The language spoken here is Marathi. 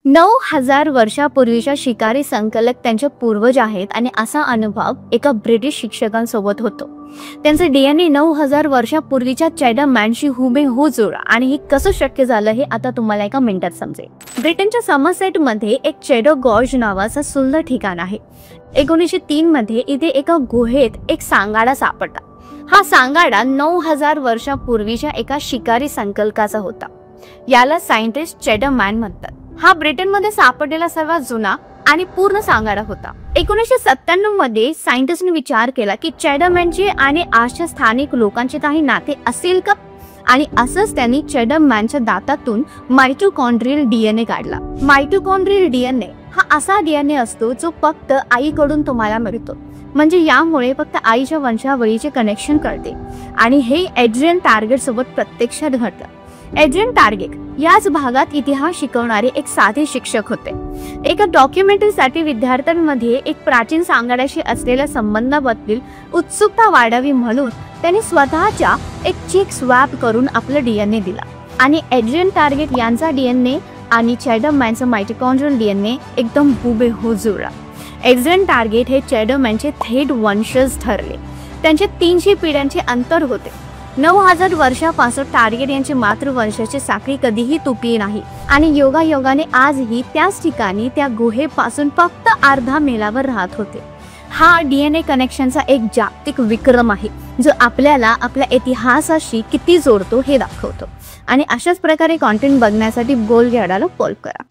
9,000 वर्षापूर्वीच्या शिकारी संकलक त्यांचे पूर्वज आहेत आणि असा अनुभव एका ब्रिटिश शिक्षकांसोबत होतो। त्यांचे डीएनए 9,000 वर्षापूर्वीच्या चॅडम मॅनशी हुबेहूब जुळला आणि हे कसं शक्य झालं हे आता तुम्हाला एका मिनिटात समजेल। ब्रिटनच्या समरसेट मध्ये एक चॅडो गॉर्ज नावाचं सुंदर ठिकाण आहे। 1903 मध्ये इथे एका गुहेत एक सांगाडा सापडला। हा सांगाडा 9,000 वर्षापूर्वीच्या एका शिकारी संकलकाचा होता। याला सायंटिस्ट चॅडम मॅन म्हणतात। हा ब्रिटनमध्ये सापडलेला सर्वात जुना आणि पूर्ण सांगाडा होता। 1997 मध्ये सायंटिस्टने विचार केला की चॅडम मॅनचे आणि आजच्या स्थानिक लोकांचे काही नाते असेल का, आणि असंच त्यांनी चॅडम मॅनच्या दातातून मायटोकॉन्ड्रियल डीएनए काढला। मायटोकॉन्ड्रियल डीएनए हा असा डीएनए असतो जो फक्त आईकडून तुम्हाला मिळतो, म्हणजे यामुळे फक्त आईच्या वंशावळीचे कनेक्शन कळते आणि हे एड्रियन टार्गेट सोबत प्रत्यक्षात घडलं। एड्रियन टार्गेट याच भागात इतिहास शिकवणारे एक साधे शिक्षक होते। एका डॉक्युमेंटरीसाठी विद्यार्थ्यांमध्ये एक प्राचीन सांगाड्याशी असलेल्या संबंधाबद्दल उत्सुकता वाढावी म्हणून त्यांनी स्वतःच्या एक चेक स्वॅप करून आपला डीएनए दिला आणि एड्रियन टार्गेट यांचा डीएनए आणि चॅडम मॅनचा मायटोकॉन्ड्रियल डीएनए एकदम हुबेहूब जुळला। एड्रियन टार्गेट हे चॅडम मॅनचे थेट वंशज ठरले। त्यांचे 300 पिढ्यांचे अंतर होते। 9,000 वर्षापासून टार्गेट यांची मातृवंशाची साखळी कधीही तुटली नाही आणि योगायोगाने आजही त्याच ठिकाणी त्या गुहेपासून फक्त अर्धा मैलावर राहत होते। हा डीएनए कनेक्शनचा एक जागतिक विक्रम आहे जो आपल्याला आपल्या इतिहासाशी किती जोडतो हे दाखवतो। आणि अशाच प्रकारे कंटेंट बघण्यासाठी बोल्ड यार्डाला फॉलो करा।